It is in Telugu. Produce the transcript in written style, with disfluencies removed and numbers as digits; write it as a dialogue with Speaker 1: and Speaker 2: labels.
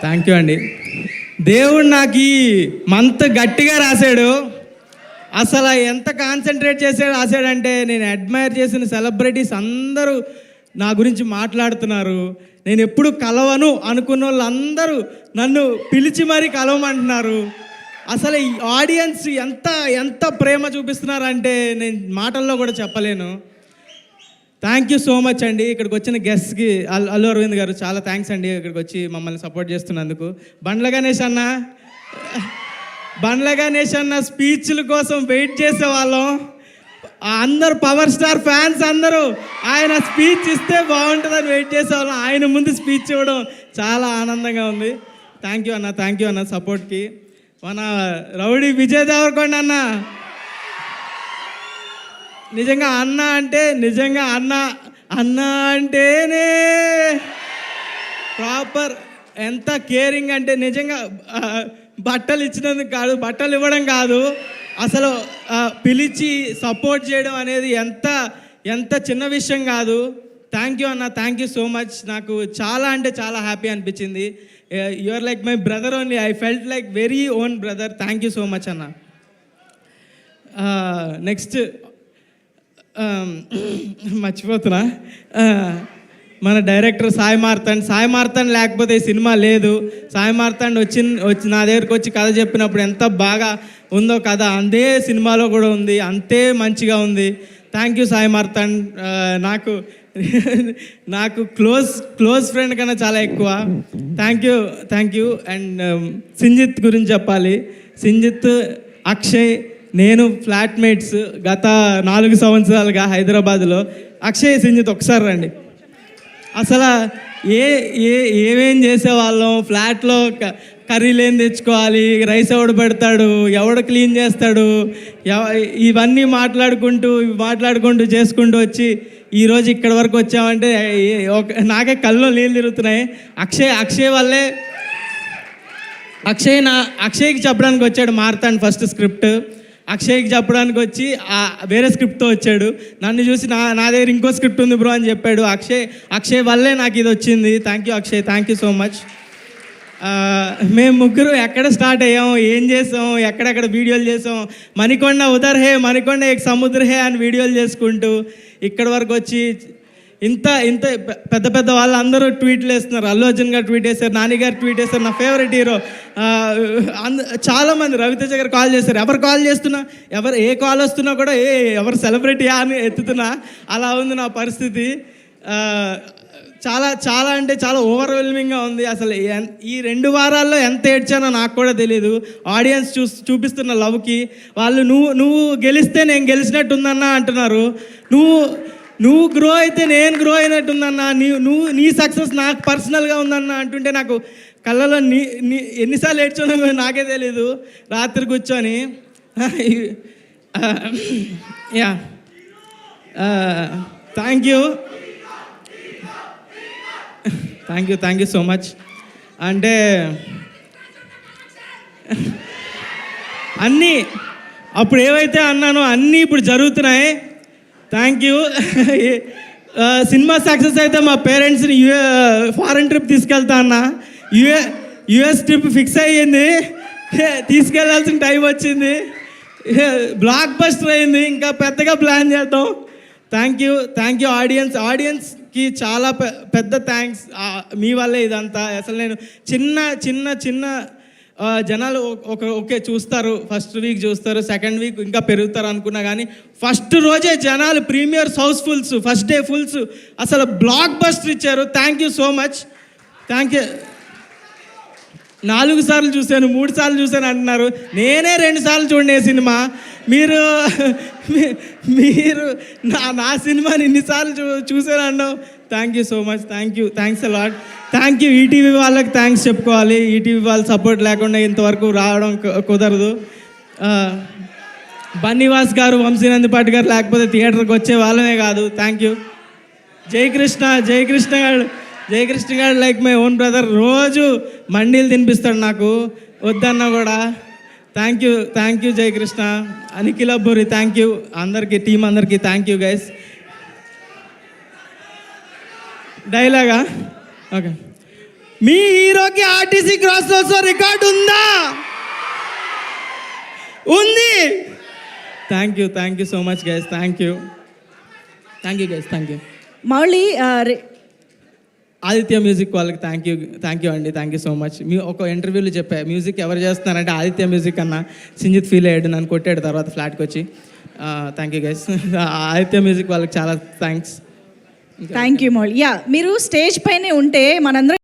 Speaker 1: థ్యాంక్ యూ అండి. దేవుడు నాకు ఈ మంత్ గట్టిగా రాశాడు. అసలు ఎంత కాన్సన్ట్రేట్ చేసి రాశాడంటే, నేను అడ్మైర్ చేసిన సెలబ్రిటీస్ అందరూ నా గురించి మాట్లాడుతున్నారు. నేను ఎప్పుడు కలవను అనుకున్న వాళ్ళందరూ నన్ను పిలిచి మరీ కలవమంటున్నారు. అసలు ఈ ఆడియన్స్ ఎంత ఎంత ప్రేమ చూపిస్తున్నారంటే నేను మాటల్లో కూడా చెప్పలేను. థ్యాంక్ యూ సో మచ్ అండి. ఇక్కడికి వచ్చిన గెస్ట్కి అల్లు అరవింద్ గారు చాలా థ్యాంక్స్ అండి, ఇక్కడికి వచ్చి మమ్మల్ని సపోర్ట్ చేస్తున్నందుకు. బండ్ల గణేష్ అన్న స్పీచ్ల కోసం వెయిట్ చేసేవాళ్ళం. అందరు పవర్ స్టార్ ఫ్యాన్స్ అందరూ ఆయన స్పీచ్ ఇస్తే బాగుంటుందని వెయిట్ చేసేవాళ్ళం. ఆయన ముందు స్పీచ్ ఇవ్వడం చాలా ఆనందంగా ఉంది. థ్యాంక్ యూ అన్న సపోర్ట్కి. మన రౌడీ విజయ్ దేవరకొండ అన్న నిజంగా అన్న అంటేనే ప్రాపర్. ఎంత కేరింగ్ అంటే నిజంగా బట్టలు ఇచ్చినందుకు కాదు, బట్టలు ఇవ్వడం కాదు, అసలు పిలిచి సపోర్ట్ చేయడం అనేది ఎంత చిన్న విషయం కాదు. థ్యాంక్ యూ అన్న, థ్యాంక్ యూ సో మచ్. నాకు చాలా అంటే చాలా హ్యాపీ అనిపించింది. You are like my brother only. I felt like very own brother. Thank you so much అన్న. నెక్స్ట్ మర్చిపోతున్నా, మన డైరెక్టర్ సాయి మార్తాండ్ లేకపోతే ఈ సినిమా లేదు. సాయి మార్తాండ్ వచ్చి నా దగ్గరికి వచ్చి కథ చెప్పినప్పుడు ఎంత బాగా ఉందో కథ అదే సినిమాలో కూడా ఉంది, అంతే మంచిగా ఉంది. Thank you Sai Marthand. నాకు క్లోజ్ ఫ్రెండ్ కన్నా చాలా ఎక్కువ. Thank you. అండ్ సింజిత్ గురించి చెప్పాలి. సింజిత్, అక్షయ్, నేను ఫ్లాట్మేట్స్ గత 4 సంవత్సరాలుగా హైదరాబాద్లో. అక్షయ్, సింజిత్ ఒకసారి రండి. అసలు ఏమేం చేసేవాళ్ళం ఫ్లాట్లో. కర్రీలు ఏం తెచ్చుకోవాలి, రైస్ ఎవడు పెడతాడు, ఎవడు క్లీన్ చేస్తాడు, ఇవన్నీ మాట్లాడుకుంటూ చేసుకుంటూ వచ్చి ఈరోజు ఇక్కడి వరకు వచ్చామంటే నాకే కళ్ళలో నీళ్ళు తిరుగుతున్నాయి. అక్షయ్ వల్లే. అక్షయ్కి చెప్పడానికి వచ్చాడు మార్తాండ్ ఫస్ట్ స్క్రిప్ట్. అక్షయ్కి చెప్పడానికి వచ్చి వేరే స్క్రిప్ట్తో వచ్చాడు. నన్ను చూసి నా దగ్గర ఇంకో స్క్రిప్ట్ ఉంది బ్రో అని చెప్పాడు. అక్షయ్ వల్లే నాకు ఇది వచ్చింది. Thank you Akshay, thank you so much. మేము ముగ్గురు ఎక్కడ స్టార్ట్ అయ్యాం, ఏం చేసాం, ఎక్కడెక్కడ వీడియోలు చేసాం, మణికొండ ఉదర్ హే, మణికొండ ఏక్ సముద్ర హే అని వీడియోలు చేసుకుంటూ ఇక్కడి వరకు వచ్చి ఇంత పెద్ద వాళ్ళందరూ ట్వీట్లు వేస్తున్నారు. అల్లు అర్జున్ గారు ట్వీట్ వేశారు, నాని గారు ట్వీట్ వేశారు, నా ఫేవరెట్ హీరో చాలామంది, రవితేజ గారు కాల్ చేశారు. ఎవరు కాల్ చేస్తున్నా, ఏ కాల్ వస్తున్నా కూడా ఎవరు సెలబ్రిటీయా అని ఎత్తుతున్నా, అలా ఉంది నా పరిస్థితి. చాలా అంటే చాలా ఓవర్వెల్మింగ్గా ఉంది. అసలు ఈ 2 వారాల్లో ఎంత ఏడ్చానో నాకు కూడా తెలియదు. ఆడియన్స్ చూపిస్తున్న లవ్కి వాళ్ళు నువ్వు గెలిస్తే నేను గెలిచినట్టుందన్నా అంటున్నారు. నువ్వు గ్రో అయితే నేను గ్రో అయినట్టుందన్నా, నీ సక్సెస్ నాకు పర్సనల్గా ఉందన్నా అంటుంటే నాకు కళ్ళలో ఎన్నిసార్లు ఏడ్చానో నాకే తెలీదు రాత్రి కూర్చొని. Yeah, thank you so much. అంటే అన్నీ అప్పుడు ఏవైతే అన్నానో అన్నీ ఇప్పుడు జరుగుతున్నాయి. Thank you. సినిమా సక్సెస్ అయితే మా పేరెంట్స్ని ఫారెన్ ట్రిప్ తీసుకెళ్తా అన్న. యుఎస్ ట్రిప్ ఫిక్స్ అయ్యింది, తీసుకెళ్లాల్సిన టైం వచ్చింది. బ్లాక్ బస్టర్ అయింది, ఇంకా పెద్దగా ప్లాన్ చేద్దాం. థ్యాంక్ యూ ఆడియన్స్కి చాలా పెద్ద థ్యాంక్స్. మీ వల్లే ఇదంతా. అసలు నేను చిన్న జనాలు ఓకే చూస్తారు, ఫస్ట్ వీక్ చూస్తారు, సెకండ్ వీక్ ఇంకా పెరుగుతారు అనుకున్నా కానీ ఫస్ట్ రోజే జనాలు premieres housefuls, first day fulls, అసలు బ్లాక్ బస్టర్ ఇచ్చారు. Thank you so much. Thank you. 4 సార్లు చూశాను, 3 సార్లు చూశాను అంటున్నారు. నేనే 2 సార్లు చూడండి సినిమా. మీరు నా సినిమాని ఇన్నిసార్లు చూశాను అన్నావు. Thank you so much. Thanks a lot. Thank you. ETV వాళ్ళకి థ్యాంక్స్ చెప్పుకోవాలి. ఈటీవీ వాళ్ళ సపోర్ట్ లేకుండా ఇంతవరకు రావడం కుదరదు. బన్నీవాస్ గారు, వంశీనందిపాటి గారు లేకపోతే థియేటర్కి వచ్చే వాళ్ళమే కాదు. Thank you. జయకృష్ణ గారు లైక్ మై ఓన్ బ్రదర్. రోజు మండీలు తినిపిస్తాడు నాకు వద్దన్నా కూడా. Thank you Jayakrishna. Nikhil Abburi thank you. అందరికీ, టీం అందరికీ థ్యాంక్ యూ గైస్. డైలాగా ఓకే. మీ హీరోకి ఆర్టీసీ క్రాస్ రోడ్స్లో రికార్డు ఉందా? ఉంది. Thank you so much guys. Thank you guys. Thank you.
Speaker 2: Mouli
Speaker 1: Aditya music వాళ్ళకి థ్యాంక్ యూ అండి. Thank you so much. మీ ఒక ఇంటర్వ్యూలో చెప్పా, మ్యూజిక్ ఎవరు చేస్తున్నారంటే ఆదిత్య మ్యూజిక్ అన్న. సింజిత్ ఫీల్ అయ్యాడు, నన్ను కొట్టాడు తర్వాత ఫ్లాట్కి వచ్చి. Thank you guys. Aditya music వాళ్ళకి చాలా thanks.
Speaker 2: Thank you Mouli. Yeah, మీరు స్టేజ్ పైనే ఉంటే మనందరం